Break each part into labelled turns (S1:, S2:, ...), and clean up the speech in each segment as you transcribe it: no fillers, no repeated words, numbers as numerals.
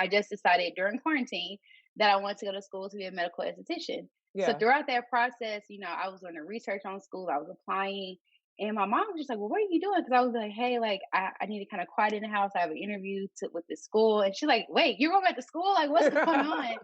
S1: I just decided during quarantine that I wanted to go to school to be a medical esthetician. So
S2: Yeah.
S1: throughout that process, I was doing the research on school, I was applying, and my mom was just like, "Well, what are you doing?" Because I was like, "Hey, like, I need to kind of quiet in the house. I have an interview with the school." And she's like, "Wait, you're going back to school? Like, what's going on?"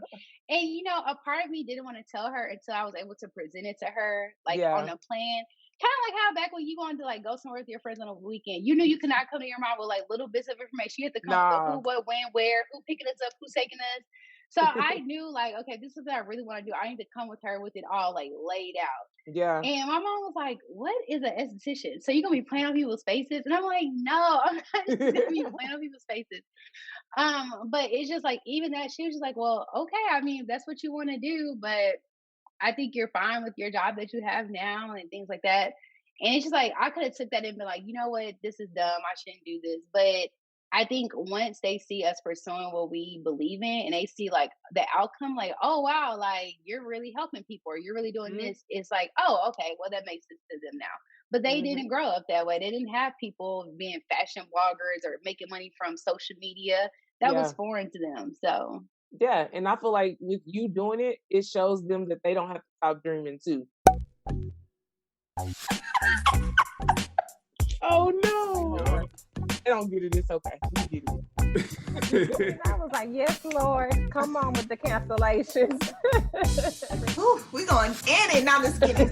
S1: And a part of me didn't want to tell her until I was able to present it to her, like on
S2: Yeah.
S1: a plan. Kind of like how back when you wanted to like go somewhere with your friends on a weekend, you knew you could not come to your mom with like little bits of information. You had to come up with who,
S2: Nah.
S1: what, when, where, who picking us up, who's taking us. So I knew like, okay, this is what I really want to do. I need to come with her with it all like laid out.
S2: Yeah.
S1: And my mom was like, "What is an esthetician? So you gonna be playing on people's faces?" And I'm like, "No, I'm not just gonna be playing on people's faces." But it's just like even that she was just like, "Well, okay, I mean, if that's what you want to do, but I think you're fine with your job that you have now and things like that." And it's just like I could have took that and been like, you know what, this is dumb. I shouldn't do this. But I think once they see us pursuing what we believe in and they see like the outcome, like, oh wow, like you're really helping people or you're really doing
S2: Mhm.
S1: this, it's like, oh, okay, well that makes sense to them now. But they didn't
S2: Mhm.
S1: grow up that way. They didn't have people being fashion bloggers or making money from social media. That was
S2: Yeah.
S1: foreign to them. So
S2: Yeah. And I feel like with you doing it, it shows them that they don't have to stop dreaming too. Oh no. They don't get it. It's okay. We get it.
S3: I was like, yes, Lord, come on with the cancellations.
S4: Ooh, we going in it. Now just kidding.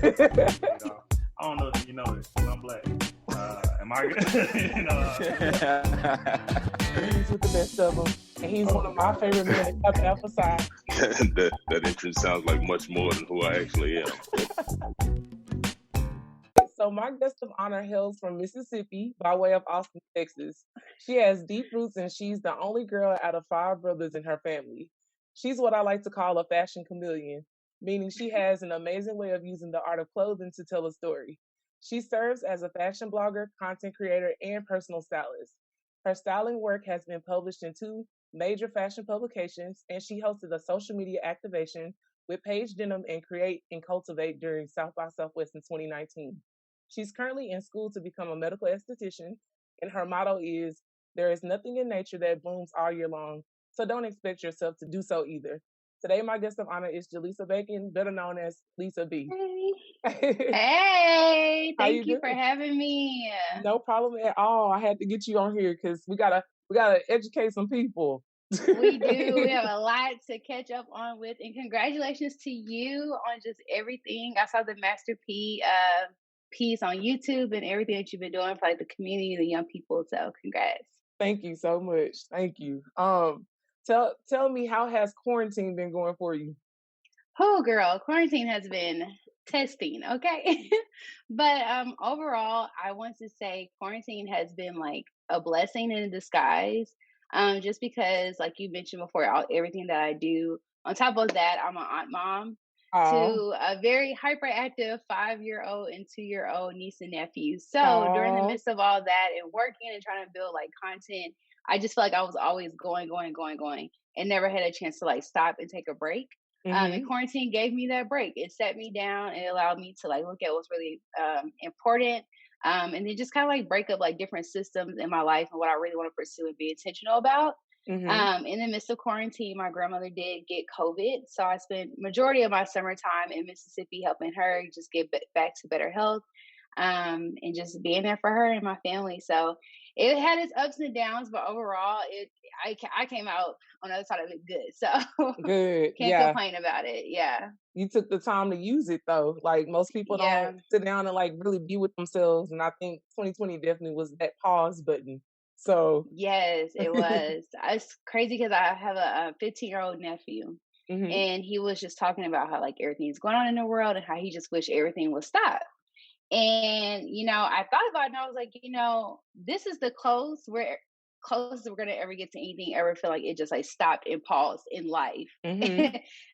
S5: I don't know if you know this, but I'm black. Am I good?
S2: He's with the best of them. And he's one of my favorite men to emphasize.
S6: that entrance sounds like much more than who I actually am.
S2: So my guest of honor hails from Mississippi by way of Austin, Texas. She has deep roots and she's the only girl out of 5 brothers in her family. She's what I like to call a fashion chameleon, meaning she has an amazing way of using the art of clothing to tell a story. She serves as a fashion blogger, content creator, and personal stylist. Her styling work has been published in 2 major fashion publications, and she hosted a social media activation with Paige Denham and Create and Cultivate during South by Southwest in 2019. She's currently in school to become a medical esthetician, and her motto is, "There is nothing in nature that blooms all year long, so don't expect yourself to do so either." Today, my guest of honor is Jaleesa Bacon, better known as Lisa B.
S1: hey, hey,
S2: How
S1: thank
S2: you
S1: you for
S2: doing?
S1: having me.
S2: No problem at all. I had to get you on here because we gotta educate some people.
S1: We do. We have a lot to catch up on with, and congratulations to you on just everything. I saw the Master P piece on YouTube and everything that you've been doing for like the community, the young people. So congrats.
S2: Thank you so much. Thank you. Tell me, how has quarantine been going for you?
S1: Oh, girl, quarantine has been testing, okay? But overall, I want to say quarantine has been like a blessing in disguise. Just because, like you mentioned before, everything that I do. On top of that, I'm an aunt mom
S2: Oh,
S1: to a very hyperactive 5-year-old and 2-year-old niece and nephews. So during the
S2: oh,
S1: midst of all that and working and trying to build like content, I just feel like I was always going, going, going, going, and never had a chance to like stop and take a break. And
S2: mm-hmm.
S1: quarantine gave me that break. It set me down and allowed me to like look at what's really important, and then just kind of like break up like different systems in my life and what I really want to pursue and be intentional about.
S2: Mm-hmm.
S1: In the midst of quarantine, my grandmother did get COVID, so I spent majority of my summertime in Mississippi helping her just get back to better health, and just being there for her and my family. So it had its ups and downs, but overall, I came out on the other side of it good. So
S2: Good.
S1: can't
S2: Yeah.
S1: complain about it. Yeah.
S2: You took the time to use it though. Like most people don't
S1: Yeah.
S2: sit down and like really be with themselves. And I think 2020 definitely was that pause button. So
S1: Yes, it was. It's crazy because I have a 15-year-old nephew,
S2: hmm
S1: and he was just talking about how like everything's going on in the world and how he just wish everything would stop. And I thought about it and I was like, this is the closest we're gonna ever get to anything ever feel like it just like stopped and paused in life.
S2: hmm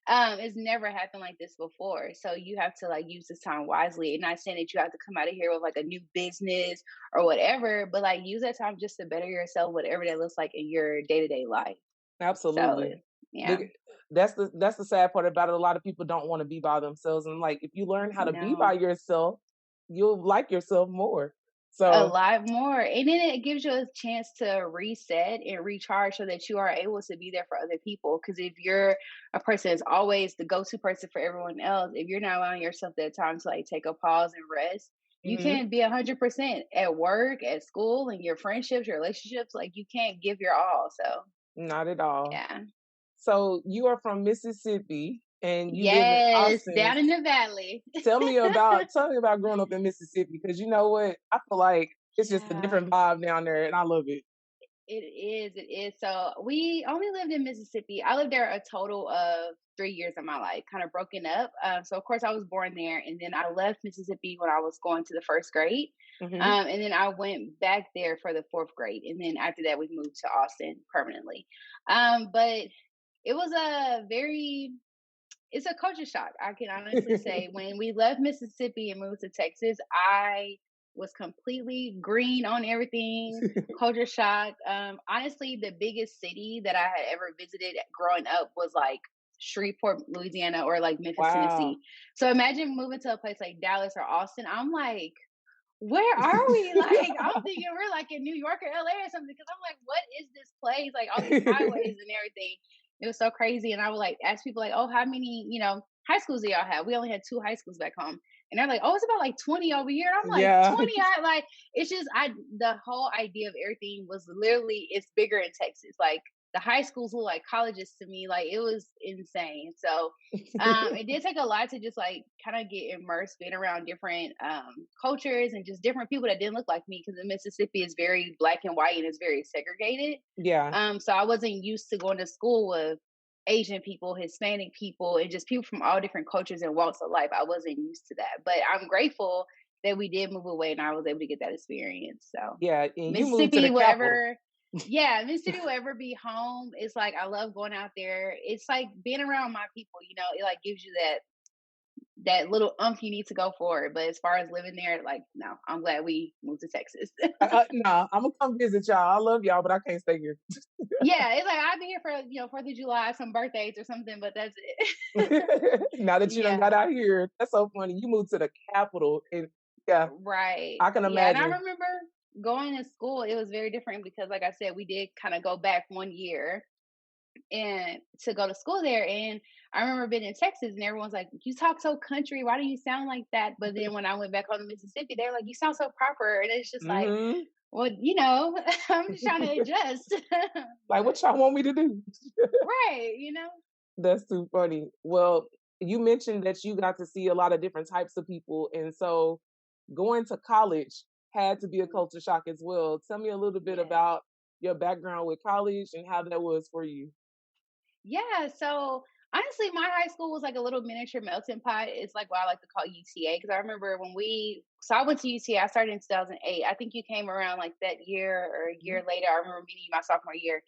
S1: It's never happened like this before. So you have to like use this time wisely. And not saying that you have to come out of here with like a new business or whatever, but like use that time just to better yourself, whatever that looks like in your day-to-day life. So
S2: Absolutely.
S1: yeah.
S2: The- that's the sad part about it. A lot of people don't want to be by themselves. And like if you learn how to be by
S1: No.
S2: yourself, you'll like yourself more.
S1: A
S2: So
S1: lot more. And then it gives you a chance to reset and recharge so that you are able to be there for other people. Because if you're a person that's always the go to person for everyone else, if you're not allowing yourself that time to like take a pause and rest, you
S2: mhm,
S1: can't be 100% at work, at school, and your friendships, your relationships. Like you can't give your all. So,
S2: not at all.
S1: yeah.
S2: So you are from Mississippi and you live in
S1: Yes,
S2: Austin.
S1: down in the valley.
S2: Tell me about growing up in Mississippi because you know what? I feel like it's just a
S1: Yeah.
S2: different vibe down there and I love it.
S1: It is. So we only lived in Mississippi. I lived there a total of 3 years of my life, kind of broken up. So of course I was born there, and then I left Mississippi when I was going to the first grade,
S2: Mhm.
S1: and then I went back there for the fourth grade, and then after that we moved to Austin permanently. But it was a very it's a culture shock. I can honestly say when we left Mississippi and moved to Texas, I was completely green on everything, culture shock. Honestly, the biggest city that I had ever visited growing up was like Shreveport, Louisiana, or like Memphis,
S2: Wow.
S1: Tennessee. So imagine moving to a place like Dallas or Austin. I'm like, where are we? Like, I'm thinking we're like in New York or LA or something because I'm like, what is this place? Like all these highways and everything. It was so crazy. And I would like ask people like, oh, how many, high schools do y'all have? We only had two high schools back home. And they're like, oh, it's about like 20 over here. And I'm like,
S2: Yeah.
S1: 20? Like, it's just, the whole idea of everything was literally, it's bigger in Texas. Like, the high schools look like colleges to me. Like, it was insane. So, it did take a lot to just like kind of get immersed, being around different cultures and just different people that didn't look like me because Mississippi is very black and white and it's very segregated.
S2: Yeah.
S1: So I wasn't used to going to school with Asian people, Hispanic people, and just people from all different cultures and walks of life. I wasn't used to that, but I'm grateful that we did move away and I was able to get that experience. So
S2: Yeah. And you moved to
S1: Mississippi,
S2: the capital.
S1: wherever, yeah, Mississippi will ever be home. It's like I love going out there. It's like being around my people. It like gives you that little umph you need to go for it. But as far as living there, like no, I'm glad we moved to Texas.
S2: Nah, I'm gonna come visit y'all. I love y'all, but I can't stay here.
S1: Yeah, it's like I'll be here for 4th of July, some birthdays or something, but that's it.
S2: Now that you done got
S1: Yeah,
S2: out here, that's so funny. You moved to the capital, and yeah,
S1: right.
S2: I can
S1: Yeah, and I
S2: imagine.
S1: remember going to school. It was very different because, like I said, we did kind of go back one year and to go to school there. And I remember being in Texas, and everyone's like, "You talk so country. Why do you sound like that?" But then when I went back home to Mississippi, they're like, "You sound so proper," and it's just like,
S2: Hmm.
S1: well, I'm just trying to adjust.
S2: Like, what
S1: But
S2: y'all want me to do?
S1: right.
S2: That's too funny. Well, you mentioned that you got to see a lot of different types of people, and so going to college had to be a culture shock as well. Tell me a little bit
S1: Yeah.
S2: about your background with college and how that was for you.
S1: Yeah, so honestly, my high school was like a little miniature melting pot. It's like what I like to call UTA because I remember so I went to UTA. I started in 2008. I think you came around like that year or a year
S2: Mhm.
S1: later. I remember meeting you my sophomore year,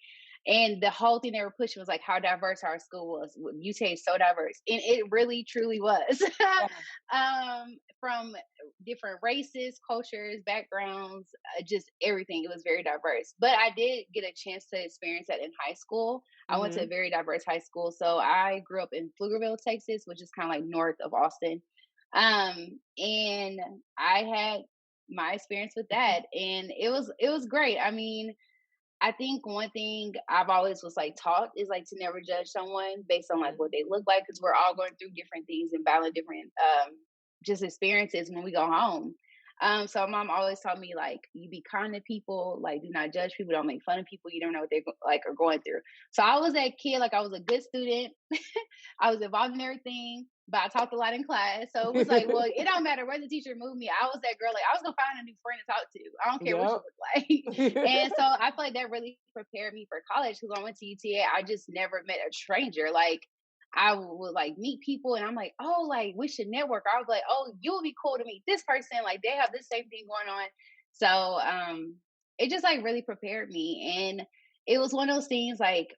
S1: and the whole thing they were pushing was like how diverse our school was. UTA is so diverse, and it really truly was.
S2: Yeah.
S1: From different races, cultures, backgrounds, just everything. It was very diverse. But I did get a chance to experience that in high school. I went to a
S2: Hmm.
S1: very diverse high school. So I grew up in Pflugerville, Texas, which is kind of like north of Austin. And I had my experience with that, and it was great. I mean, I think one thing I've always was like taught is like to never judge someone based on like what they look like because we're all going through different things and battling different just experiences when we go home. So my mom always taught me like you be kind to people, like do not judge people, don't make fun of people. You don't know what like are going through. So I was that kid, like I was a good student. I was involved in everything, but I talked a lot in class. So it was like, well, it don't matter where the teacher moved me. I was that girl, like I was gonna find a new friend to talk to. I don't care what you
S2: Yep.
S1: look like. And so I feel like that really prepared me for college because I went to UTA. I just never met a stranger. Like I would like meet people and I'm like, oh, like we should network. I was like, oh, you would be cool to meet this person. Like they have this same thing going on. So it just like really prepared me. And it was one of those things like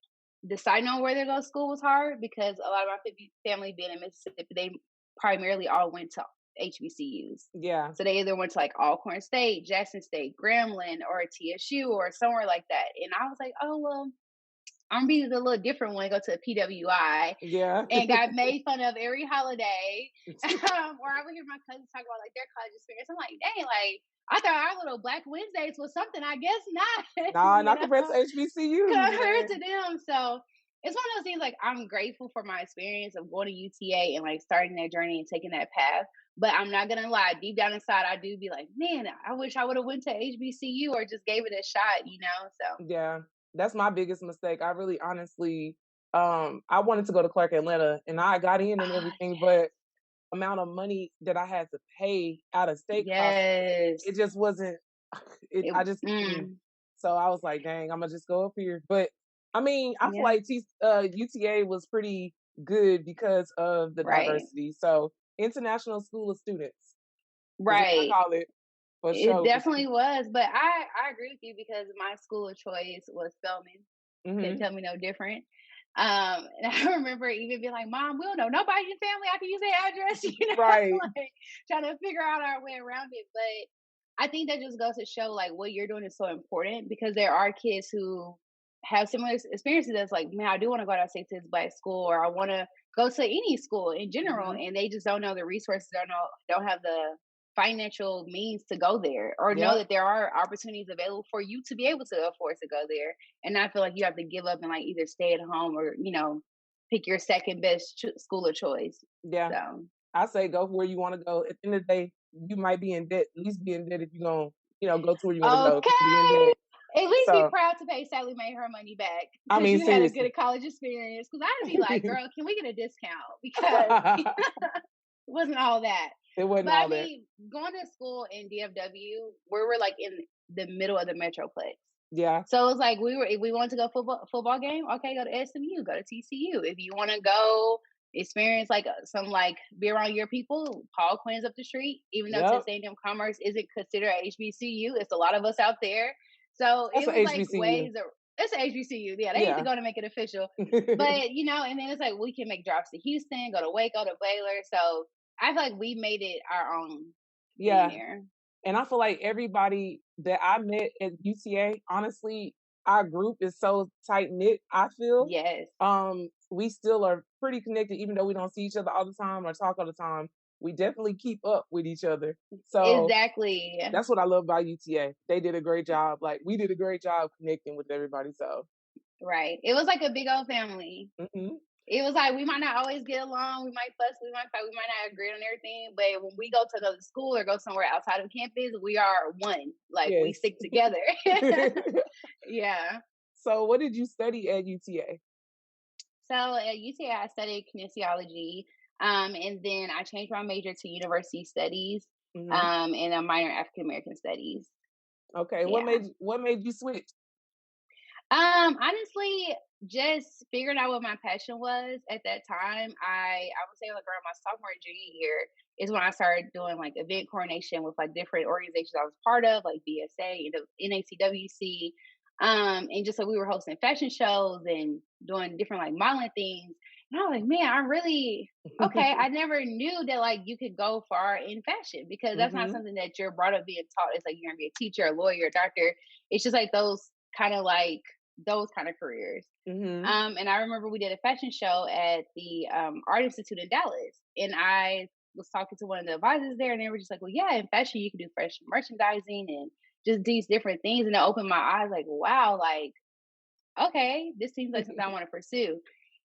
S1: deciding on where to go to school was hard because a lot of my family being in Mississippi, they primarily all went to HBCUs.
S2: Yeah.
S1: So they either went to like Alcorn State, Jackson State, Grambling, or TSU, or somewhere like that. And I was like, oh well, I'm gonna be the little different one, go to a PWI
S2: Yeah.
S1: and got made fun of every holiday. Or I would hear my cousins talk about like their college experience. I'm like, dang, like I thought our little Black Wednesdays was something. I guess not,
S2: Nah, not compared to HBCUs,
S1: compared
S2: man.
S1: to them. So it's one of those things like I'm grateful for my experience of going to UTA and like starting that journey and taking that path. But I'm not gonna lie, deep down inside, I do be like, man, I wish I would have went to HBCU or just gave it a shot. So
S2: Yeah, that's my biggest mistake. I really honestly, I wanted to go to Clark Atlanta and I got in and
S1: ah,
S2: everything, but amount of money that I had to pay out of state costs,
S1: yes,
S2: it just wasn't,
S1: it,
S2: I just couldn't.
S1: mm,
S2: So I was like, dang, I'm gonna just go up here. But I mean, I feel
S1: yeah,
S2: like UTA was pretty good because of the
S1: right,
S2: diversity. So International School of Students is what I
S1: right.
S2: call it for
S1: It
S2: sure.
S1: definitely was, but I agree with you because my school of choice was Spelman. Couldn't
S2: Hmm.
S1: tell me no different. And I remember even being like, "Mom, we don't know nobody in your family. I can use their address,"
S2: Right.
S1: like trying to figure out our way around it. But I think that just goes to show like what you're doing is so important because there are kids who have similar experiences that's like, man, I do want to go out of state to this black school, or I want to go to any school in general,
S2: Hmm.
S1: and they just don't know the resources, don't have the financial means to go there, or know
S2: Yep.
S1: that there are opportunities available for you to be able to afford to go there, and not feel like you have to give up and like either stay at home or pick your second best school of choice.
S2: Yeah.
S1: So
S2: I say go where you want to go. At the end of the day, you might be in debt. At least be in debt if you're gonna, go to where you want to go. Be in
S1: okay,
S2: debt.
S1: at least be
S2: So
S1: proud to pay Sally Mae her money back
S2: I
S1: because
S2: mean,
S1: you had a
S2: seriously.
S1: good college experience. Because I'd be like, girl, can we get a discount? Because it wasn't all that.
S2: It wasn't
S1: But I
S2: all that.
S1: mean, going to school in DFW, where we're like in the middle of the metroplex.
S2: Yeah.
S1: So it was like if we wanted to go football game, okay, go to SMU, go to TCU. If you want to go experience like some like be around your people, Paul Quinn's up the street. Even though
S2: Yep.
S1: Texas A&M Commerce isn't considered a HBCU, it's a lot of us out there. So
S2: That's
S1: it
S2: an
S1: was like
S2: HBCU.
S1: ways of it's a HBCU. Yeah, they need to
S2: Yeah.
S1: go to make it official. But and then it's like we can make drops to Houston, go to Waco, to Baylor. So I feel like we made it our own being
S2: Yeah.
S1: there.
S2: And I feel like everybody that I met at UTA, honestly, our group is so tight knit, I feel.
S1: Yes.
S2: We still are pretty connected, even though we don't see each other all the time or talk all the time. We definitely keep up with each other. So
S1: Exactly.
S2: that's what I love about UTA. They did a great job. Like we did a great job connecting with everybody. So
S1: Right. It was like a big old family.
S2: hmm
S1: It was like we might not always get along, we might fuss, we might fight, we might not agree on everything, but when we go to another school or go somewhere outside of campus, we are one. Like we
S2: yes.
S1: stick together. Yeah.
S2: So what did you study at UTA?
S1: So at UTA, I studied kinesiology, and then I changed my major to university studies,
S2: Hmm.
S1: and a minor African American studies.
S2: Okay.
S1: Yeah.
S2: What made you switch?
S1: Honestly, just figuring out what my passion was at that time. I would say like around my sophomore and junior year is when I started doing like event coordination with like different organizations I was part of, like BSA, NACWC, and just like we were hosting fashion shows and doing different like modeling things. And I was like, man, I'm really okay. I never knew that like you could go far in fashion because that's not
S2: Hmm.
S1: something that you're brought up being taught. It's like you're gonna be a teacher, a lawyer, a doctor. It's just like kind of like those kind of careers.
S2: Hmm.
S1: And I remember we did a fashion show at the Art Institute in Dallas, and I was talking to one of the advisors there, and they were just like, "Well, yeah, in fashion you can do fashion merchandising and just these different things." And it opened my eyes, like, "Wow, like okay, this seems like something I want to pursue."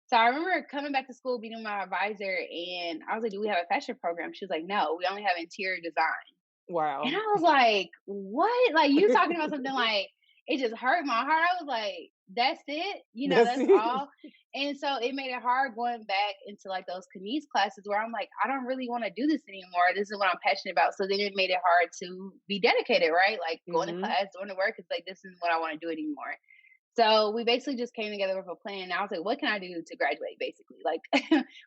S1: So I remember coming back to school, meeting my advisor, and I was like, "Do we have a fashion program?" She was like, "No, we only have interior design." And
S2: Wow.
S1: I was like, "What? Like you talking about something like it just hurt my heart." I was like, "That's it?
S2: That's
S1: That's
S2: it.
S1: all." And so it made it hard going back into like those Kines classes where I'm like, I don't really want to do this anymore. This is what I'm passionate about. So then it made it hard to be dedicated, right? Like going to
S2: Hmm.
S1: class, doing the work. It's like this isn't what I want to do anymore. So we basically just came together with a plan. And I was like, what can I do to graduate, basically? Like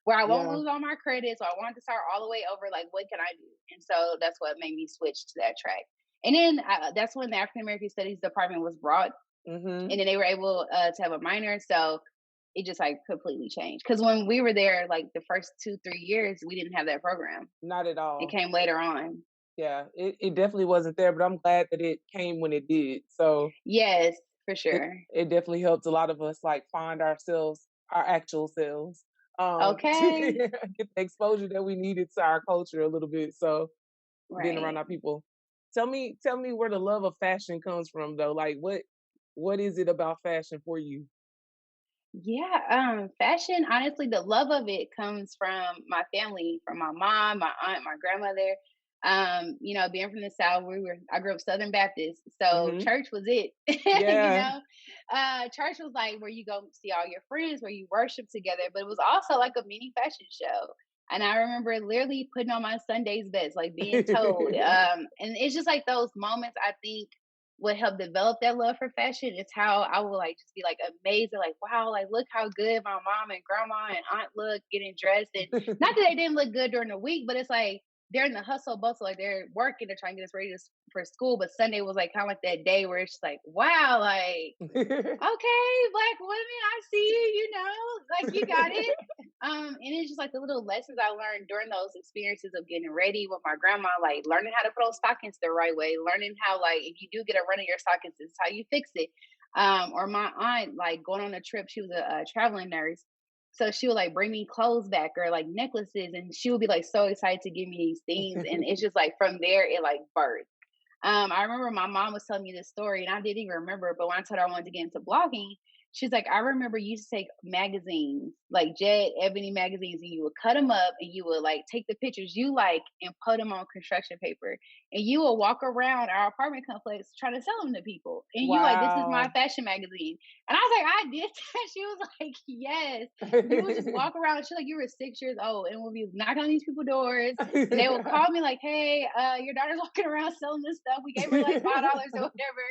S1: where I won't
S2: Yeah.
S1: lose all my credits. So I wanted to start all the way over. Like, what can I do? And so that's what made me switch to that track. And then that's when the African American Studies department was brought.
S2: Hmm.
S1: And then they were able to have a minor. So it just like completely changed. Because when we were there, like the first 2-3 years, we didn't have that program.
S2: Not at
S1: It
S2: all.
S1: came later on.
S2: Yeah, it definitely wasn't there, but I'm glad that it came when it did. So
S1: Yes. For
S2: it,
S1: sure.
S2: it definitely helped a lot of us like find ourselves, our actual selves, to
S1: Okay.
S2: get the exposure that we needed to our culture a little bit. So being around
S1: Right.
S2: our people. Tell me where the love of fashion comes from though. Like what is it about fashion for you?
S1: Yeah, fashion, honestly, the love of it comes from my family, from my mom, my aunt, my grandmother. Being from the South, I grew up Southern Baptist, so
S2: Hmm.
S1: church was it.
S2: Yeah.
S1: Church was like where you go see all your friends, where you worship together, but it was also like a mini fashion show. And I remember literally putting on my Sunday's best, like being told. And it's just like those moments I think what helped develop that love for fashion is how I would like just be like amazed at like, wow, like look how good my mom and grandma and aunt look getting dressed. And not that they didn't look good during the week, but it's like they're in the hustle bustle, like they're working to try and get us ready for school. But Sunday was like kind of like that day where it's just like, wow, like okay, black women, I see you, like you got it. And it's just like the little lessons I learned during those experiences of getting ready with my grandma, like learning how to put on stockings the right way, learning how like if you do get a run in your stockings, this is how you fix it. Or my aunt, like going on a trip, she was a traveling nurse. So she would like bring me clothes back or like necklaces, and she would be like so excited to give me these things. And it's just like from there, it like birthed. I remember my mom was telling me this story, and I didn't even remember it. But when I told her I wanted to get into blogging, she's like, I remember you used to take magazines, like Jet, Ebony magazines, and you would cut them up and you would like take the pictures you like and put them on construction paper. And you would walk around our apartment complex trying to sell them to people. And you like, this is my
S2: Wow.
S1: fashion magazine. And I was like, I did that. She was like, yes. You would just walk around. She's like, you were 6 years old and we'll be knocking on these people's doors and they will call me like, "Hey, your daughter's walking around selling this stuff. We gave her like $5 or whatever."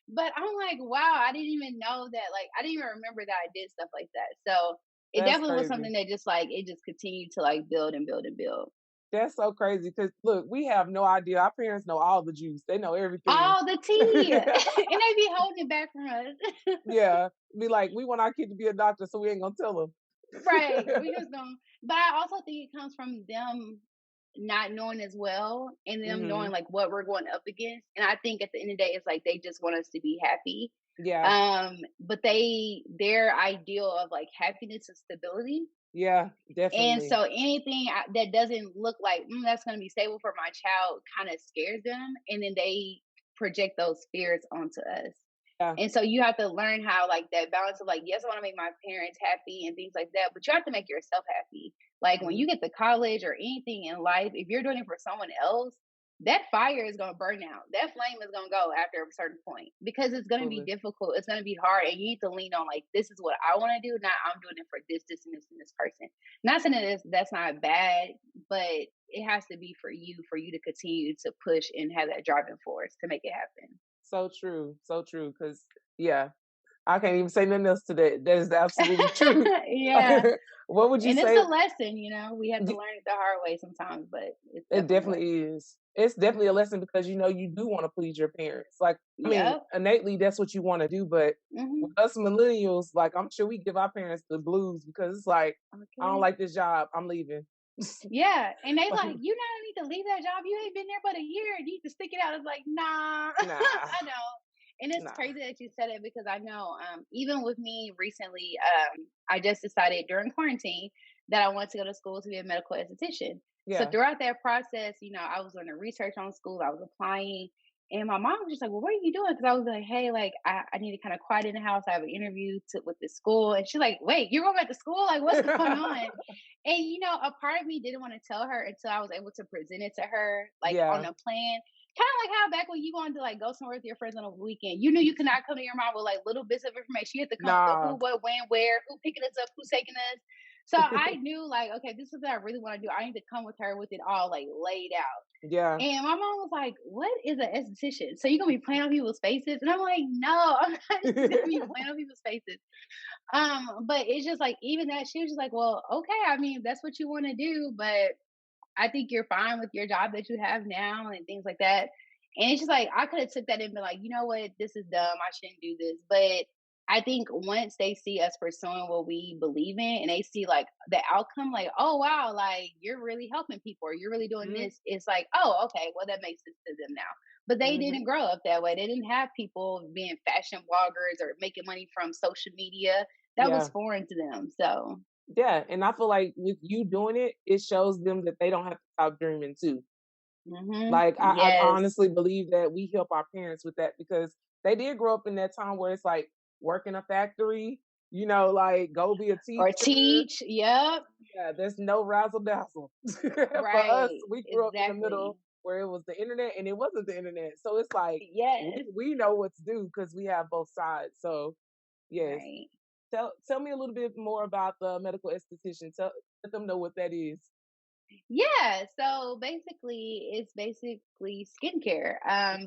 S1: But I'm like, wow, I didn't even know that. Like, I didn't even remember that I did stuff like that. So it
S2: That's
S1: definitely was
S2: crazy.
S1: something that just like it just continued to like build and build and build.
S2: That's so crazy because look, we have no idea. Our parents know all the juice. They know everything.
S1: All the tea, and they be holding it back from us.
S2: Yeah. Be like, we want our kid to be a doctor, so we ain't gonna tell
S1: Right.
S2: them.
S1: We just don't. But I also think it comes from them not knowing as well and them knowing
S2: Hmm.
S1: like what we're going up against. And I think at the end of the day, it's like they just want us to be happy.
S2: Yeah.
S1: But their ideal of like happiness and stability.
S2: Yeah.
S1: And
S2: Definitely.
S1: so anything that doesn't look like that's going to be stable for my child kind of scares them. And then they project those fears onto us.
S2: Yeah.
S1: And so you have to learn how like that balance of like, yes, I want to make my parents happy and things like that, but you have to make yourself happy. Like when
S2: Mhm.
S1: you get to college or anything in life, if you're doing it for someone else, that fire is going to burn out. That flame is going to go after a certain point because it's going to be
S2: Absolutely.
S1: difficult. It's going to be hard. And you need to lean on like, this is what I want to do. Not I'm doing it for and this person. Not saying that that's not bad, but it has to be for you to continue to push and have that driving force to make it happen.
S2: So true. So true. Because yeah, I can't even say nothing else to that. That is absolutely true.
S1: Yeah.
S2: What would you
S1: And it's a
S2: say?
S1: lesson, we have to
S2: y-
S1: learn it the hard way sometimes, but it's
S2: It
S1: definitely a
S2: definitely
S1: lesson.
S2: is. It's definitely a lesson because you do want to please your parents. Like, I mean,
S1: Yep.
S2: innately that's what you want to do, but with
S1: Mhm.
S2: us millennials, like I'm sure we give our parents the blues because it's like, I don't
S1: Okay.
S2: like this job, I'm leaving.
S1: Yeah, and they
S2: Like,
S1: like, "You not need to leave that job. You ain't been there but a year. You need to stick it out." It's like, "Nah,
S2: nah,
S1: I don't." And it's
S2: nah.
S1: crazy that you said it because I know, even with me recently, I just decided during quarantine that I want to go to school to be a medical esthetician. So
S2: Yeah.
S1: throughout that process, I was doing the research on school. I was applying, and my mom was just like, "Well, what are you doing?" Because I was like, "Hey, like, I need to kind of quiet in the house. I have an interview with this school," and she's like, "Wait, you're going back to school? Like, what's going on?" And a part of me didn't want to tell her until I was able to present it to her, like on
S2: Yeah.
S1: a plan. Kind of like how back when you wanted to like go somewhere with your friends on a weekend, you knew you could not come to your mom with like little bits of information. You had to come with the
S2: Nah.
S1: who, what, when, where, who picking us up, who's taking us. So I knew like, okay, this is what I really want to do. I need to come with her with it all like laid out.
S2: Yeah.
S1: And my mom was like, "What is an esthetician? So you're gonna be playing on people's faces?" And I'm like, "No, I'm not just gonna be playing on people's faces." But it's just like even that she was just like, "Well, okay, I mean, if that's what you want to do, but I think you're fine with your job that you have now and things like that." And it's just like I could have took that and been like, you know what, this is dumb. I shouldn't do this. But I think once they see us pursuing what we believe in and they see like the outcome, like, oh wow, like you're really helping people or you're really doing
S2: Mhm.
S1: this, it's like, oh, okay, well that makes sense to them now. But they
S2: Hmm.
S1: didn't grow up that way. They didn't have people being fashion bloggers or making money from social media. That was
S2: Yeah.
S1: foreign to them. So,
S2: Yeah. And I feel like with you doing it, it shows them that they don't have to stop dreaming too. Like I
S1: yes.
S2: honestly believe that we help our parents with that because they did grow up in that time where it's like work in a factory, like go be a
S1: Or
S2: teacher.
S1: teach. Yep.
S2: Yeah, there's no razzle dazzle. For us,
S1: Right.
S2: we grew up in the
S1: Exactly.
S2: middle where it was the internet and it wasn't the internet. So it's like
S1: Yes.
S2: we know what to do because we have both sides. So yes.
S1: Right.
S2: Tell me a little bit more about the medical esthetician. Let them know what that is.
S1: Yeah, so basically, it's basically skincare.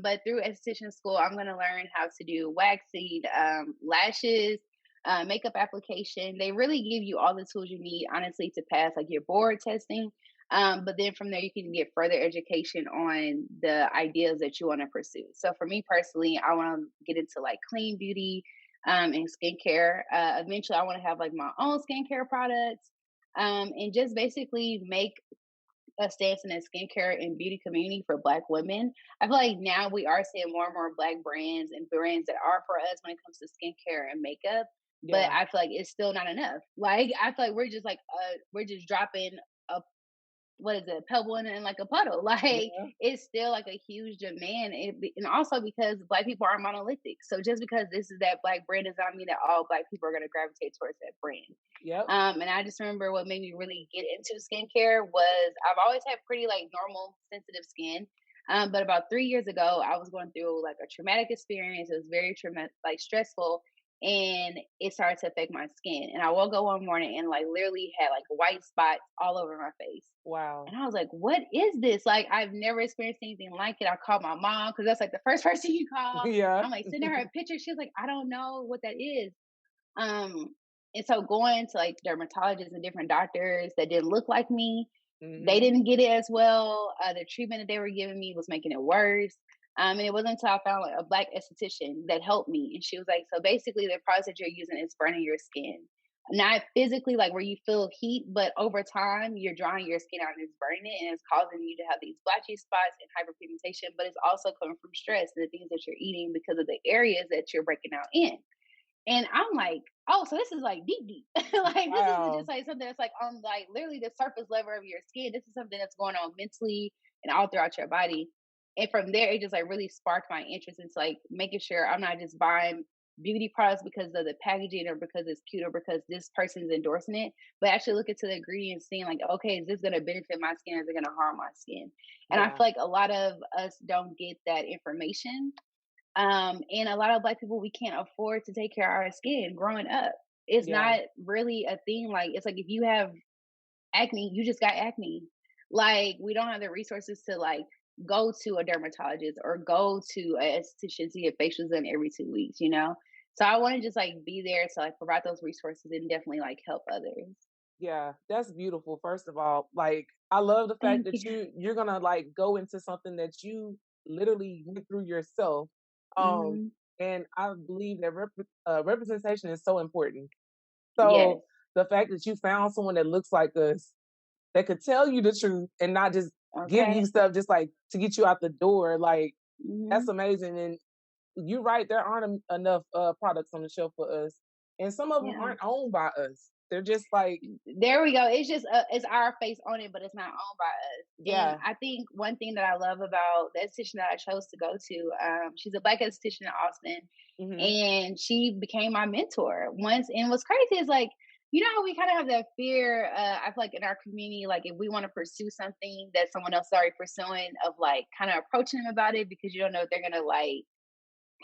S1: But through esthetician school, I'm going to learn how to do waxing, lashes, makeup application. They really give you all the tools you need, honestly, to pass like your board testing. But then from there, you can get further education on the ideas that you want to pursue. So for me personally, I want to get into like clean beauty and skincare. Eventually, I want to have like my own skincare products and just basically make a stance in the skincare and beauty community for Black women. I feel like now we are seeing more and more Black brands and brands that are for us when it comes to skincare and makeup. But
S2: Yeah.
S1: I feel like it's still not enough. Like I feel like we're just dropping a what is it, a pebble in like a puddle. Like
S2: Yeah.
S1: it's still like a huge demand, and also because Black people are monolithic. So just because this is that Black brand does not mean that all Black people are going to gravitate towards that brand.
S2: Yep.
S1: And I just remember what made me really get into skincare was I've always had pretty like normal sensitive skin. But about 3 years ago, I was going through like a traumatic experience. It was very traumatic, like stressful, and it started to affect my skin. And I woke up one morning and like literally had like white spots all over my face.
S2: Wow.
S1: And I was like, what is this? Like, I've never experienced anything like it. I called my mom because that's like the first person you call.
S2: Yeah.
S1: I'm like, sending her a picture. She was like, I don't know what that is. Um, and so going to like dermatologists and different doctors that didn't look like me, they
S2: Hmm.
S1: didn't get it as well. The treatment that they were giving me was making it worse. And it wasn't until I found like, a Black esthetician that helped me. And she was like, so basically, the products that you're using is burning your skin. Not physically, like where you feel heat, but over time, you're drying your skin out and it's burning it, and it's causing you to have these blotchy spots and hyperpigmentation. But it's also coming from stress and the things that you're eating because of the areas that you're breaking out in. And I'm like, oh, so this is like deep, deep. Like this isn't
S2: Wow.
S1: just like something that's like on like literally the surface level of your skin. This is something that's going on mentally and all throughout your body. And from there, it just like really sparked my interest into like making sure I'm not just buying beauty products because of the packaging or because it's cute or because this person's endorsing it, but actually look into the ingredients, seeing like, okay, is this going to benefit my skin or is it going to harm my skin? And I feel
S2: Yeah.
S1: like a lot of us don't get that information, and a lot of Black people, we can't afford to take care of our skin growing up. It's
S2: Yeah.
S1: not really a thing. Like, it's like if you have acne, you just got acne. Like, we don't have the resources to like go to a dermatologist or go to a esthetician to get facials done every 2 weeks, you know? So I want to just like be there to like provide those resources and definitely like help others.
S2: Yeah, that's beautiful. First of all, like I love the fact
S1: Thank
S2: that
S1: you.
S2: you're gonna like go into something that you literally went through yourself. Um,
S1: Hmm.
S2: and I believe that representation is so important.
S1: Yes.
S2: So the fact that you found someone that looks like us that could tell you the truth and not just give you
S1: Okay.
S2: stuff just like to get you out the door, like that's
S1: Hmm.
S2: amazing. And you're right, there aren't enough products on the shelf for us, and some of them
S1: Yeah.
S2: aren't owned by us. They're just like,
S1: There we go. It's just it's our face on it, but it's not owned by us. And
S2: yeah.
S1: I think one thing that I love about the esthetician that I chose to go to, she's a Black esthetician in Austin,
S2: Hmm.
S1: and she became my mentor once. And what's crazy is like, you know how we kind of have that fear. I feel like in our community, like if we want to pursue something that someone else is already pursuing, of like kind of approaching them about it because you don't know if they're gonna like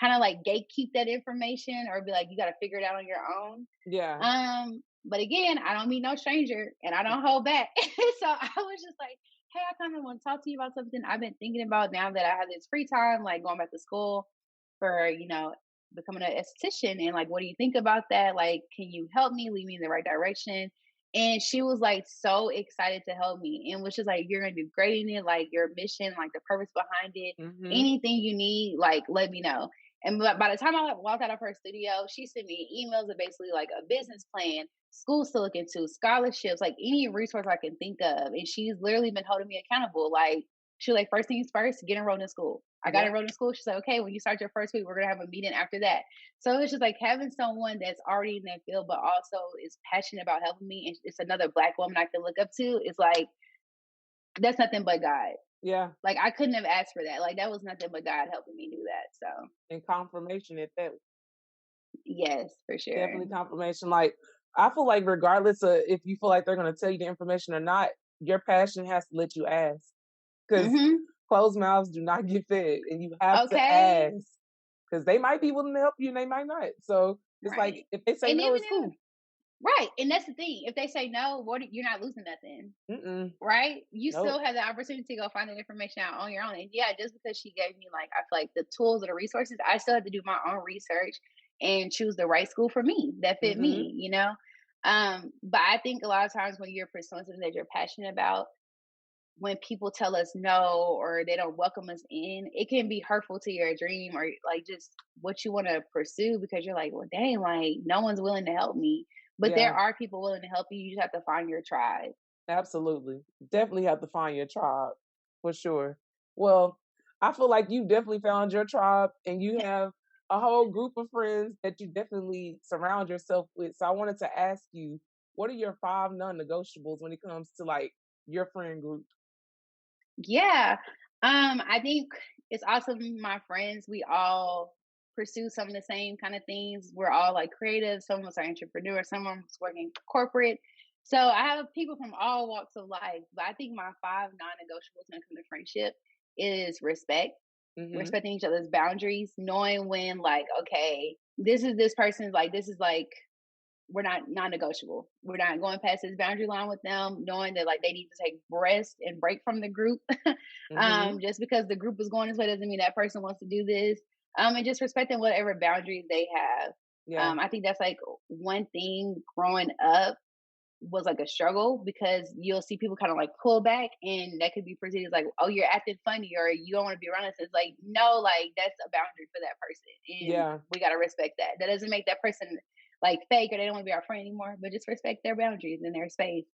S1: kind of like gatekeep that information or be like you got to figure it out on your own.
S2: Yeah.
S1: But again, I don't meet no stranger and I don't hold back. So I was just like, hey, I kind of want to talk to you about something I've been thinking about now that I have this free time, like going back to school for, becoming an esthetician. And like, what do you think about that? Like, can you help me, lead me in the right direction? And she was like so excited to help me and was just like, you're going to do great in it, like your mission, like the purpose behind it,
S2: Hmm.
S1: anything you need, like let me know. And by the time I walked out of her studio, she sent me emails of basically like a business plan, schools to look into, scholarships, like any resource I can think of. And she's literally been holding me accountable. Like She was like, first things first, get enrolled in school. I got
S2: Yeah.
S1: enrolled in school. She's like, okay, when you start your first week, we're gonna have a meeting after that. So it's just like having someone that's already in that field, but also is passionate about helping me, and it's another Black woman I can look up to. It's like that's nothing but God.
S2: Yeah.
S1: Like I couldn't have asked for that. Like that was nothing but God helping me do that. So
S2: And confirmation at that.
S1: yes, for sure.
S2: Definitely confirmation. Like, I feel like regardless of if you feel like they're gonna tell you the information or not, your passion has to let you ask. Because
S1: Hmm.
S2: closed mouths do not get fed, and you have to
S1: Okay.
S2: ask. Because they might be willing to help you and they might not. So it's like
S1: Right.
S2: if they say
S1: And
S2: no,
S1: even
S2: it's cool.
S1: if right, and that's the thing. If they say no, you're not losing nothing.
S2: Mm-mm.
S1: Right? You
S2: Nope.
S1: still have the opportunity to go find that information out on your own. And yeah, just because she gave me like I feel like the tools or the resources, I still had to do my own research and choose the right school for me that fit
S2: Mm-hmm.
S1: me, you know? But I think a lot of times when you're pursuing something that you're passionate about, when people tell us no or they don't welcome us in, it can be hurtful to your dream or like just what you want to pursue because you're like, well, dang, like no one's willing to help me. But there
S2: Yeah,
S1: are people willing to help you. You just have to find your tribe.
S2: absolutely. Definitely have to find your tribe for sure. Well, I feel like you definitely found your tribe and you have a whole group of friends that you definitely surround yourself with. So I wanted to ask you, what are your 5 non-negotiables when it comes to like your friend group?
S1: Yeah. I think it's awesome. My friends, we all pursue some of the same kind of things. We're all like creative. Some of us are entrepreneurs. Some of us working corporate. So I have people from all walks of life. But I think my 5 non-negotiables when it comes to friendship is respect,
S2: Mm-hmm.
S1: respecting each other's boundaries, knowing when like, okay, this person's like this is like we're not non-negotiable. We're not going past this boundary line with them, knowing that like they need to take rest and break from the group.
S2: Mm-hmm.
S1: Just because the group is going this way doesn't mean that person wants to do this. And just respecting whatever boundaries they have.
S2: Yeah.
S1: I think that's like one thing growing up was like a struggle because you'll see people kind of like pull back and that could be perceived as like, oh, you're acting funny or you don't want to be around us. It's like, no, like that's a boundary for that person. And
S2: Yeah.
S1: we gotta respect that. That doesn't make that person like fake or they don't want to be our friend anymore, but just respect their boundaries and their space.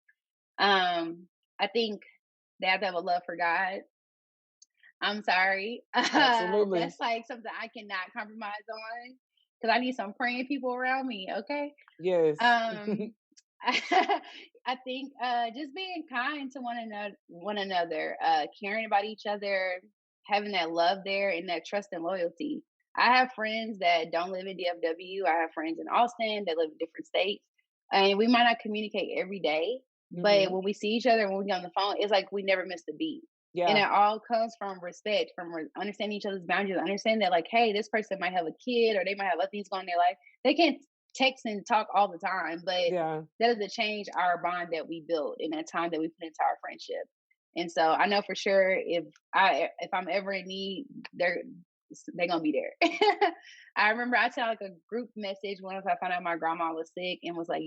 S1: I think they have to have a love for God. I'm sorry.
S2: Absolutely.
S1: That's like something I cannot compromise on because I need some praying people around me. Okay.
S2: Yes.
S1: Um, I think just being kind to one another, caring about each other, having that love there and that trust and loyalty. I have friends that don't live in DFW. I have friends in Austin that live in different states. And we might not communicate every day, but
S2: Mm-hmm.
S1: when we see each other and when we get on the phone, it's like we never miss a beat. And
S2: Yeah.
S1: it all comes from respect, from understanding each other's boundaries, understanding that, like, hey, this person might have a kid or they might have other things going on in their life. They can't text and talk all the time, but
S2: Yeah.
S1: that doesn't change our bond that we built in that time that we put into our friendship. And so I know for sure if I'm ever in need, they're gonna be there. I remember I sent like a group message once I found out my grandma was sick and was like,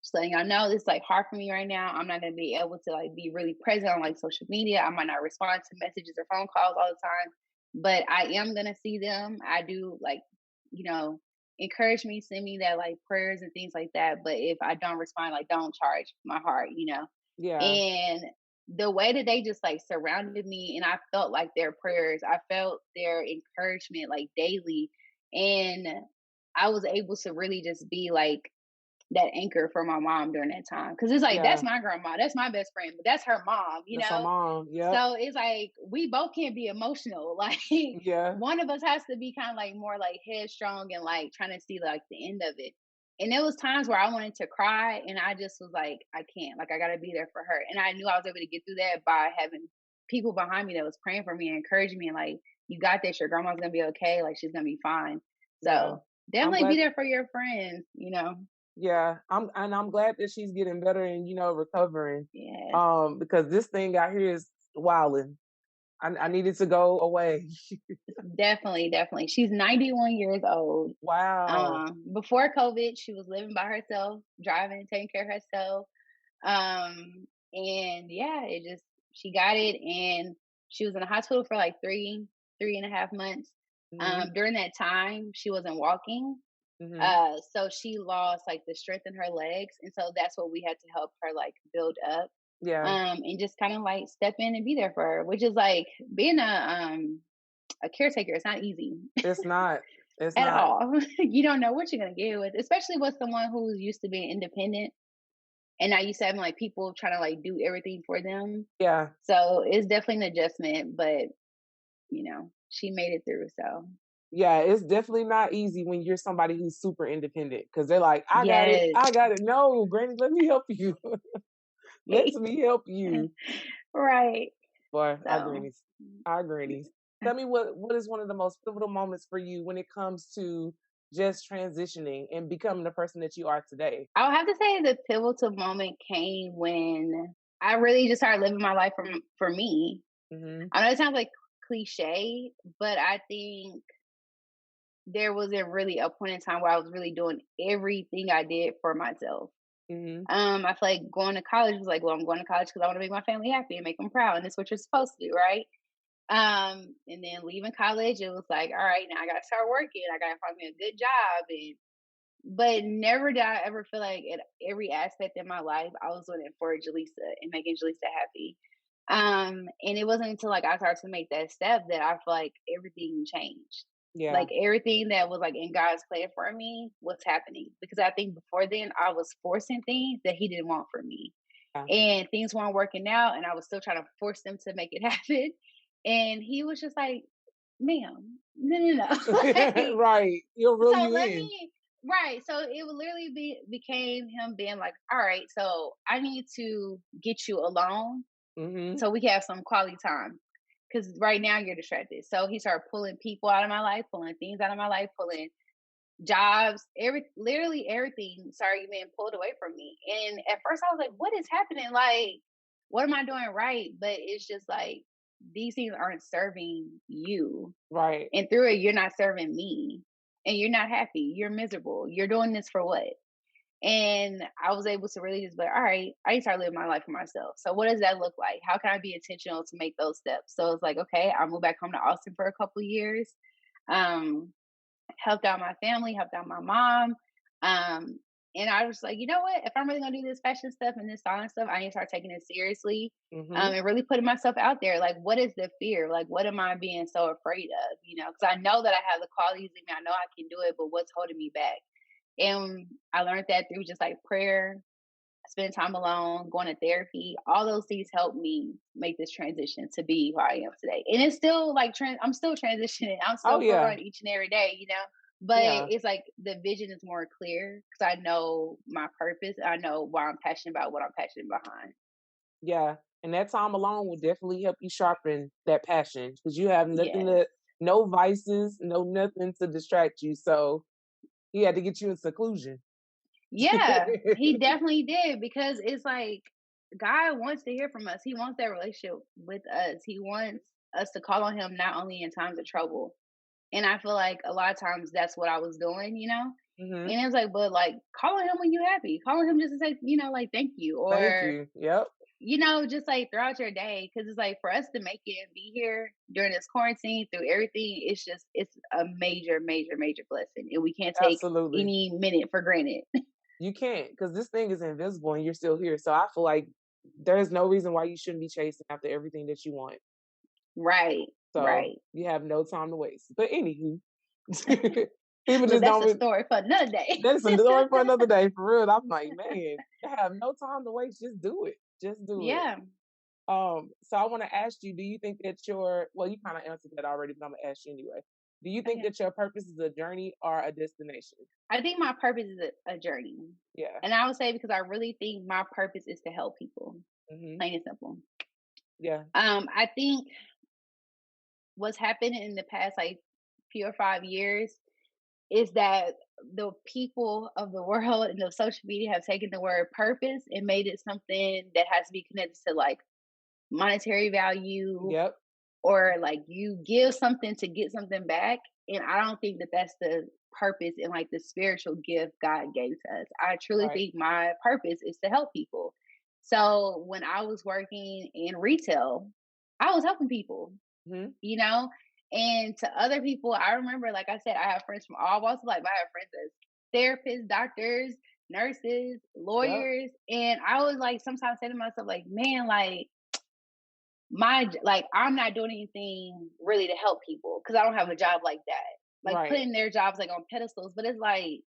S1: just letting y'all know this is like hard for me right now. I'm not gonna be able to like be really present on like social media. I might not respond to messages or phone calls all the time, but I am gonna see them. I do like, you know, encourage me, send me that like prayers and things like that. But if I don't respond, like don't charge my heart.
S2: Yeah.
S1: And the way that they just like surrounded me and I felt like their prayers, I felt their encouragement like daily. And I was able to really just be like that anchor for my mom during that time. Cause it's like, that's
S2: Yeah.
S1: my grandma, that's my best friend, but that's her mom, you
S2: That's her
S1: know?
S2: mom. Yep.
S1: So it's like, we both can't be emotional. Like,
S2: Yeah.
S1: one of us has to be kind of like more like headstrong and like trying to see like the end of it. And there was times where I wanted to cry and I just was like, I can't, like, I gotta be there for her. And I knew I was able to get through that by having people behind me that was praying for me and encouraging me and like, you got this, your grandma's gonna be okay, like she's gonna be fine.
S2: Yeah.
S1: So
S2: I'm
S1: definitely be
S2: glad.
S1: there for your friends.
S2: Yeah. I'm glad that she's getting better and recovering.
S1: Yes.
S2: Because this thing out here is wilding. I needed to go away.
S1: Definitely, definitely. She's 91 years old.
S2: Wow.
S1: Before COVID, she was living by herself, driving, taking care of herself. And yeah, she got it, and she was in the hospital for like 3.5 months.
S2: Mhm.
S1: During that time, she wasn't walking.
S2: Mhm.
S1: So she lost like the strength in her legs, and so that's what we had to help her like build up.
S2: Yeah.
S1: and just kind of like step in and be there for her, which is like being a caretaker. It's not easy
S2: It's not. It's
S1: at
S2: not.
S1: all. You don't know what you're gonna get with, especially with someone who's used to being independent and now used to having like people trying to like do everything for them.
S2: Yeah.
S1: So it's definitely an adjustment, but she made it through. So
S2: Yeah, it's definitely not easy when you're somebody who's super independent because they're like, I got it,
S1: yes,
S2: I got it. No, Granny, let me help you. Let me help you.
S1: right.
S2: Boy, our
S1: So
S2: grannies. Our grannies. Tell me what is one of the most pivotal moments for you when it comes to just transitioning and becoming the person that you are today?
S1: I would have to say the pivotal moment came when I really just started living my life for me.
S2: Mhm.
S1: I know it sounds like cliche, but I think there wasn't really a point in time where I was really doing everything I did for myself.
S2: Mhm.
S1: I feel like going to college was like, well, I'm going to college because I want to make my family happy and make them proud, and that's what you're supposed to do, right? And then leaving college, it was like, all right, now I gotta start working. I gotta find me a good job, and but never did I ever feel like at every aspect in my life I was doing it for Jaleesa and making Jaleesa happy. And it wasn't until like I started to make that step that I feel like everything changed.
S2: Yeah.
S1: Like everything that was like in God's plan for me was happening. Because I think before then I was forcing things that He didn't want for me.
S2: Yeah.
S1: And things weren't working out and I was still trying to force them to make it happen. And He was just like, ma'am, no. Like,
S2: Right. He'll reel
S1: so
S2: you
S1: let
S2: in.
S1: me right. So it would literally became him being like, all right, so I need to get you alone
S2: Mhm.
S1: so we can have some quality time. Cause right now you're distracted. So he started pulling people out of my life, pulling things out of my life, pulling jobs, literally everything started being pulled away from me. And at first I was like, what is happening? Like, what am I doing right? But it's just like these things aren't serving you.
S2: Right.
S1: And through it, you're not serving me. And you're not happy. You're miserable. You're doing this for what? And I was able to really just be like, all right, I need to start living my life for myself. So what does that look like? How can I be intentional to make those steps? So it's like, okay, I moved back home to Austin for a couple of years. Um, helped out my family, helped out my mom. Um, and I was like, you know what? If I'm really gonna do this fashion stuff and this styling stuff, I need to start taking it seriously.
S2: Mhm.
S1: And really putting myself out there. Like, what is the fear? Like, what am I being so afraid of? Because I know that I have the qualities in me. I know I can do it, but what's holding me back? And I learned that through just like prayer, spending time alone, going to therapy. All those things helped me make this transition to be who I am today. And it's still like I'm still transitioning. I'm
S2: Oh
S1: still
S2: yeah.
S1: growing each and every day. But
S2: Yeah.
S1: it's like the vision is more clear because I know my purpose. I know why I'm passionate about what I'm passionate behind.
S2: Yeah. And that time alone will definitely help you sharpen that passion because you have nothing
S1: Yes.
S2: to no vices, no nothing to distract you. So he had to get you in seclusion.
S1: Yeah, he definitely did because it's like God wants to hear from us. He wants that relationship with us. He wants us to call on him not only in times of trouble. And I feel like a lot of times that's what I was doing.
S2: Mhm.
S1: And it was like, but like call on him when you're happy. Call on him just to say, like thank you.
S2: Thank
S1: Or,
S2: you. Yep.
S1: just like throughout your day. Cause it's like for us to make it and be here during this quarantine through everything, it's a major, major, major blessing. And we can't take
S2: Absolutely.
S1: any minute for granted.
S2: You can't because this thing is invisible and you're still here. So I feel like there's no reason why you shouldn't be chasing after everything that you want.
S1: Right.
S2: So
S1: Right.
S2: you have no time to waste. But anywho, people
S1: Look,
S2: just
S1: that's
S2: don't.
S1: a story for another day.
S2: That's a story for another day. For real, I'm like, man, you have no time to waste. Just do it. Just do it.
S1: Yeah.
S2: So I want to ask you: do you think that well, you kind of answered that already, but I'm gonna ask you anyway. Do you think
S1: Okay.
S2: that your purpose is a journey or a destination?
S1: I think my purpose is a journey.
S2: Yeah.
S1: And I would say because I really think my purpose is to help people.
S2: Hmm.
S1: Plain and simple.
S2: Yeah.
S1: I think what's happened in the past like 4 or 5 years is that the people of the world and the social media have taken the word purpose and made it something that has to be connected to like monetary value
S2: Yep.
S1: or like you give something to get something back. And I don't think that that's the purpose and like the spiritual gift God gave to us. I truly
S2: Right.
S1: think my purpose is to help people. So when I was working in retail, I was helping people,
S2: Hmm.
S1: you know? And to other people, I remember, like I said, I have friends from all walks of life. I have friends as therapists, doctors, nurses,
S2: Yep.
S1: lawyers, and I was like sometimes say to myself like, man, like I'm not doing anything really to help people because I don't have a job like that. Like
S2: Right.
S1: putting their jobs like on pedestals, but it's like,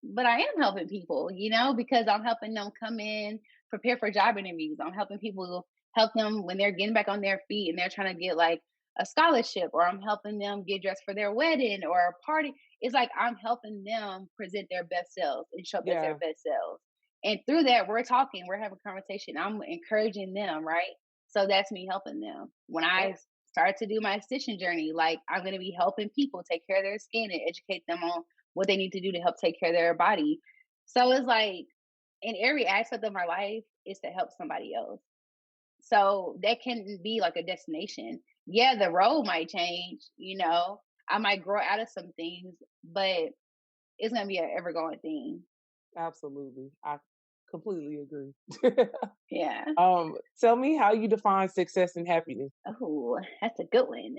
S1: but I am helping people, because I'm helping them come in, prepare for job interviews. I'm helping people help them when they're getting back on their feet and they're trying to get like a scholarship, or I'm helping them get dressed for their wedding or a party. It's like I'm helping them present their best selves and show up as their
S2: Yeah.
S1: best selves. And through that, we're talking, we're having a conversation. I'm encouraging them, right? So that's me helping them. When I
S2: Yep.
S1: start to do my esthetician journey, like I'm going to be helping people take care of their skin and educate them on what they need to do to help take care of their body. So it's like in every aspect of my life is to help somebody else. So that can be like a destination. Yeah, the road might change. I might grow out of some things, but it's gonna be an ever going thing.
S2: Absolutely. I completely agree.
S1: Yeah.
S2: Tell me how you define success and happiness.
S1: Oh, that's a good one.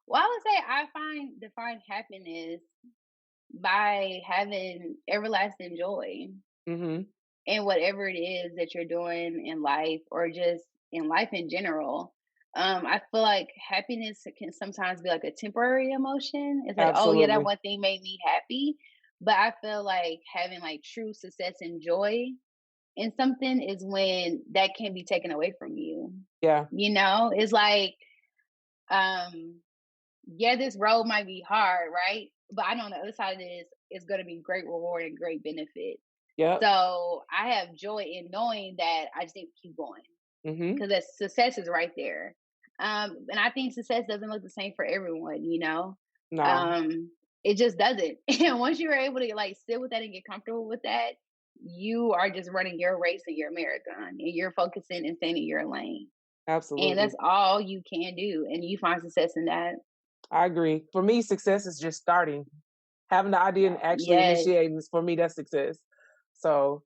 S1: Well, I would say I define happiness by having everlasting joy
S2: hmm
S1: in whatever it is that you're doing in life or just in life in general. I feel like happiness can sometimes be like a temporary emotion. It's like, oh yeah, that
S2: Absolutely.
S1: one thing made me happy. But I feel like having like true success and joy in something is when that can be taken away from you.
S2: Yeah.
S1: It's like, um, yeah, this road might be hard, right? But I know on the other side of this, it's going to be great reward and great benefit.
S2: Yep.
S1: So I have joy in knowing that I just need to keep going
S2: hmm
S1: because that success is right there. And I think success doesn't look the same for everyone.
S2: No.
S1: Um, it just doesn't. And once you're able to like sit with that and get comfortable with that, you are just running your race and your marathon, and you're focusing and staying in your lane. And
S2: Absolutely.
S1: that's all you can do, and you find success in that.
S2: I agree. For me, success is just starting. Having the idea and actually
S1: Yes,
S2: initiating is for me, that's success. So,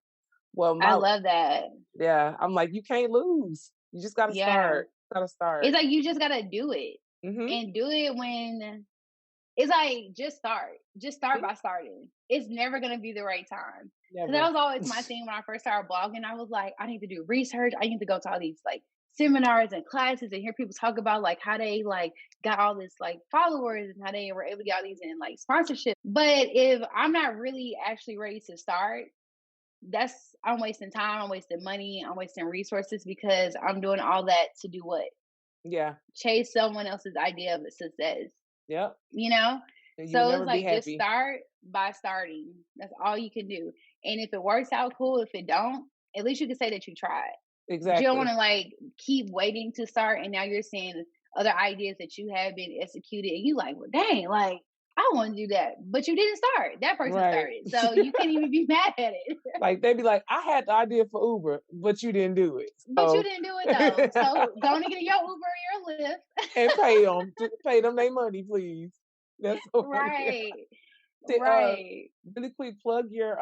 S2: well,
S1: I
S2: my
S1: love that.
S2: yeah, I'm like, you can't lose. You just gotta
S1: Yeah.
S2: start. Gotta
S1: It's
S2: start.
S1: like you just gotta do it.
S2: hmm
S1: And do it when it's like just start. Just start by starting. It's never gonna be the right time. Cause that
S2: Never.
S1: was always my thing when I first started blogging. I was like, I need to do research. I need to go to all these like seminars and classes and hear people talk about like how they like got all this like followers and how they were able to get all these in like sponsorship. But if I'm not really actually ready to start, that's I'm wasting time, I'm wasting money, I'm wasting resources because I'm doing all that to do what?
S2: Yeah.
S1: Chase someone else's idea of a success,
S2: Yep.
S1: you know?
S2: And you'll
S1: So it's
S2: never be
S1: like just
S2: happy.
S1: start by starting. That's all you can do. And if it works out, cool. If it don't, at least you can say that you tried. But you don't want
S2: Exactly.
S1: to like keep waiting to start and now you're seeing other ideas that you have been executed and you like, well dang, like I want to do that. But you didn't start. That person
S2: Right.
S1: started. So you can't even be mad at it.
S2: Like they'd be like, I had the idea for Uber, but you didn't do it.
S1: But you
S2: So
S1: didn't do it though. So go on and get your Uber or your Lyft.
S2: and pay them their money, please. That's so funny.
S1: Right.
S2: T- uh,
S1: Right.
S2: really quick, plug your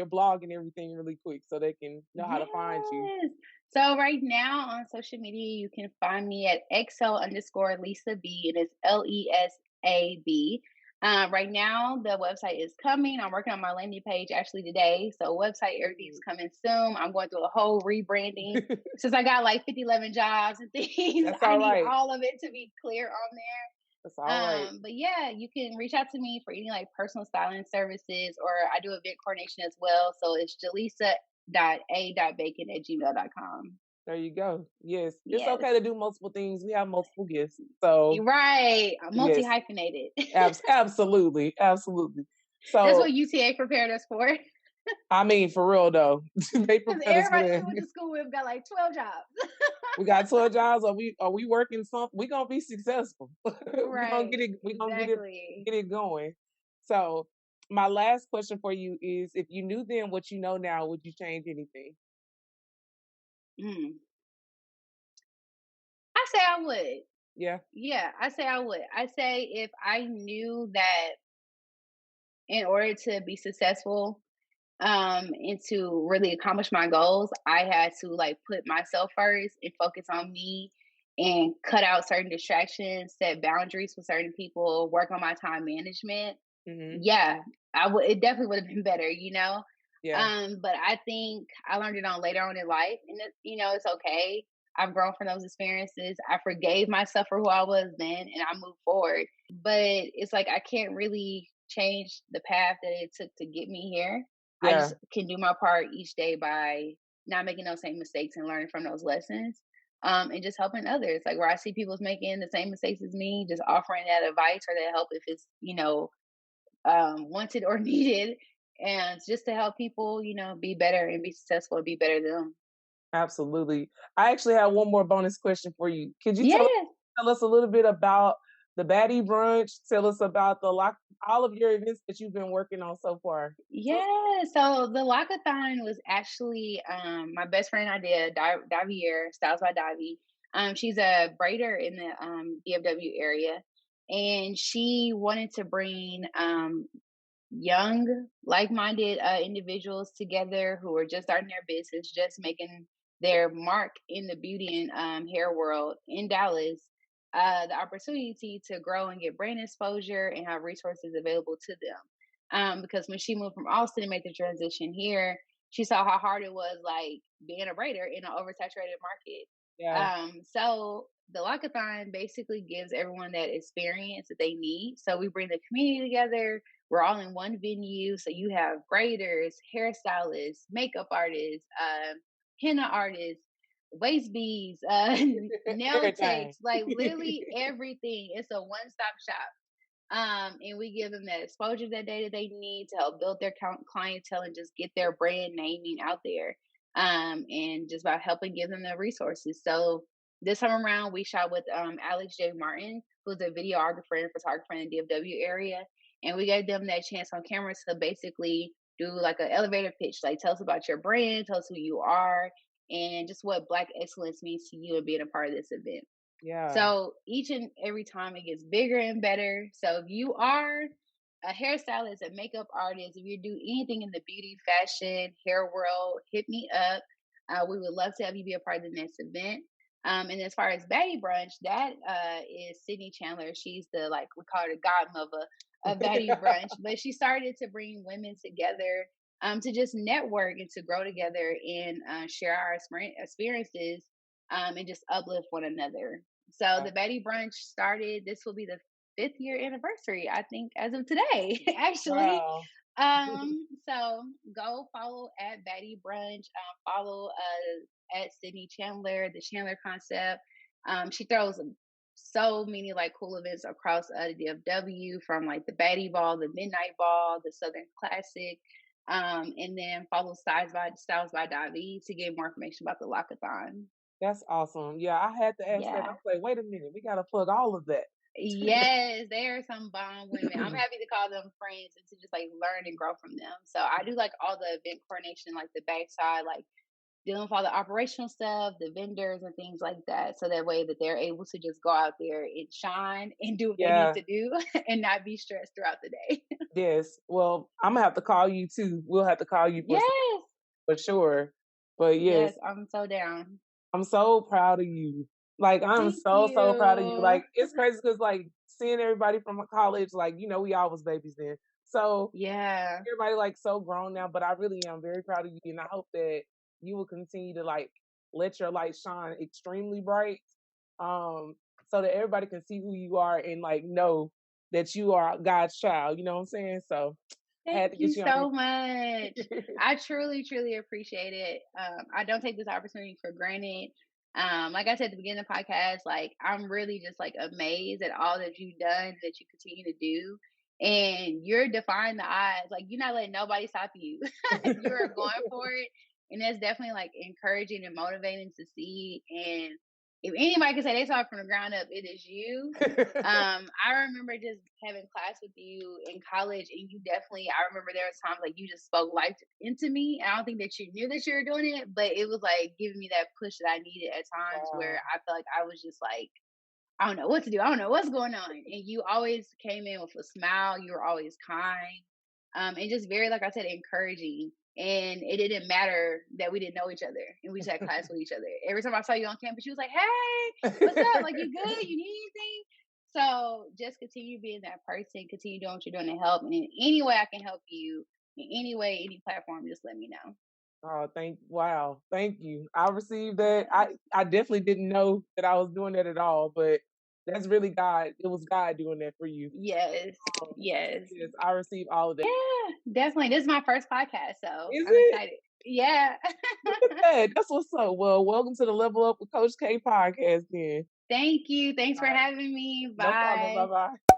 S2: blog and everything really quick so they can know how to find you.
S1: Yes. So right now on social media, you can find me at XO_Lesa B. It is LESAB. Right now, the website is coming. I'm working on my landing page actually today. So website, everything's coming soon. I'm going through a whole rebranding. Since I got like 50, 11 jobs and things,
S2: That's
S1: I
S2: all
S1: need
S2: right.
S1: all of it to be clear on there.
S2: That's all right.
S1: But yeah, you can reach out to me for any like personal styling services, or I do event coordination as well. So it's jalisa.a.bacon@gmail.com.
S2: There you go. Yes, it's
S1: Yes.
S2: okay to do multiple things. We have multiple gifts, so
S1: You're right. I'm multi
S2: yes,
S1: hyphenated.
S2: absolutely, absolutely.
S1: That's
S2: So
S1: what UTA prepared us for.
S2: I mean, for real though, they
S1: Because
S2: prepared us for
S1: everybody we
S2: that.
S1: went to school with got like 12 jobs.
S2: We got 12 jobs. Are we working something? We gonna be successful. We gonna get
S1: Right.
S2: it. We gonna
S1: Exactly.
S2: get it going. So my last question for you is: if you knew then what you know now, would you change anything?
S1: Mm. I say I would.
S2: Yeah.
S1: Yeah, I say I would. I say if I knew that in order to be successful, and to really accomplish my goals, I had to like put myself first and focus on me and cut out certain distractions, set boundaries with certain people, work on my time management.
S2: hmm
S1: Yeah, it definitely would have been better, you know.
S2: Yeah.
S1: But I think I learned it on later on in life, and it's okay. I've grown from those experiences. I forgave myself for who I was then, and I moved forward. But it's like I can't really change the path that it took to get me here. I
S2: Yeah.
S1: just can do my part each day by not making those same mistakes and learning from those lessons. And just helping others. Like where I see people's making the same mistakes as me, just offering that advice or that help if it's, wanted or needed, and just to help people, be better and be successful and be better than them.
S2: Absolutely. I actually have one more bonus question for you. Could you
S1: Yeah.
S2: tell us a little bit about the Baddie Brunch? Tell us about all of your events that you've been working on so far.
S1: Yeah, so the Lockathon was actually my best friend idea, Davier, Styles by Davy. She's a braider in the DFW area, and she wanted to bring young, like-minded individuals together who are just starting their business, just making their mark in the beauty and hair world in Dallas. The opportunity to grow and get brand exposure and have resources available to them. Because when she moved from Austin and made the transition here, she saw how hard it was, like being a braider in an oversaturated market.
S2: Yeah.
S1: So the Lockathon basically gives everyone that experience that they need. So we bring the community together. We're all in one venue. So you have braiders, hairstylists, makeup artists, henna artists, waist beads, nail
S2: Everything.
S1: techs, like literally everything. It's a one stop shop. And we give them that exposure that they need to help build their clientele and just get their brand naming out there. And just about helping give them the resources. So this time around, we shot with Alex J. Martin, who's a videographer and photographer in the DFW area, and we gave them that chance on camera to basically do like an elevator pitch, like tell us about your brand, tell us who you are, and just what Black excellence means to you and being a part of this event.
S2: Yeah.
S1: So each and every time it gets bigger and better. So if you are a hairstylist, a makeup artist, if you do anything in the beauty, fashion, hair world, hit me up. We would love to have you be a part of the next event. And as far as Baddie Brunch, that is Sydney Chandler. She's the, like, we call her the godmother of Baddie Brunch, but she started to bring women together to just network and to grow together and share our experiences and just uplift one another. So the Betty Brunch started. This will be the 5th year anniversary, I think, as of today, actually.
S2: Wow.
S1: So go follow at Betty Brunch. Follow at Sydney Chandler, the Chandler Concept. She throws so many like cool events across the DFW, from like the Betty Ball, the Midnight Ball, the Southern Classic. And then follow Styles by Davi to get more information about the Lockathon.
S2: That's awesome. Yeah, I had to ask that. I
S1: Yeah.
S2: was like, wait a minute, we gotta plug all of that.
S1: Yes, they are some bomb women. I'm happy to call them friends and to just like learn and grow from them. So I do like all the event coordination, like the backside, like dealing with all the operational stuff, the vendors and things like that. So that way that they're able to just go out there and shine and do what they need
S2: Yeah.
S1: to do and not be stressed throughout the day.
S2: Yes. Well, I'm gonna have to call you too. We'll have to call you
S1: Yes.
S2: for sure. But yes,
S1: Yes, I'm so down.
S2: I'm so proud of you. Like, I'm
S1: Thank
S2: so proud of you.
S1: you.
S2: Like, it's crazy because, like, seeing everybody from college, like, we all was babies then. So
S1: Yeah.
S2: everybody, like, so grown now, but I really am very proud of you. And I hope that you will continue to, like, let your light shine extremely bright, so that everybody can see who you are and, like, know that you are God's child. You know what I'm saying? So I had
S1: Thank
S2: to
S1: you
S2: get you on
S1: so much. I truly, truly appreciate it. I don't take this opportunity for granted. Like I said at the beginning of the podcast, like I'm really just like amazed at all that you've done, that you continue to do. And you're defying the odds. Like you're not letting nobody stop you. You are going for it. And that's definitely like encouraging and motivating to see. And if anybody can say they saw it from the ground up, it is you. I remember just having class with you in college, and you definitely, I remember there was times like you just spoke life into me. And I don't think that you knew that you were doing it, but it was like giving me that push that I needed at times where
S2: Wow.
S1: I felt like I was just like, I don't know what to do. I don't know what's going on. And you always came in with a smile. You were always kind, and just very, like I said, encouraging. And it didn't matter that we didn't know each other and we just had class with each other. Every time I saw you on campus, you was like, "Hey, what's up? Like, you good? You need anything?" So just continue being that person, continue doing what you're doing to help. And in any way I can help you, in any way, any platform, just let me know.
S2: Oh, thank you. I received that. I definitely didn't know that I was doing that at all, but that's really God. It was God doing that for you.
S1: Yes.
S2: Um,
S1: Yes.
S2: yes, I received all of that.
S1: Yeah, definitely. This is my first podcast, so
S2: Is
S1: I'm
S2: it?
S1: excited. Yeah.
S2: Look at that. That's what's up. Well, welcome to the Level Up with Coach K podcast then.
S1: Thank you. Thanks
S2: All
S1: for
S2: right.
S1: having me.
S2: No problem. Bye
S1: Bye.
S2: bye.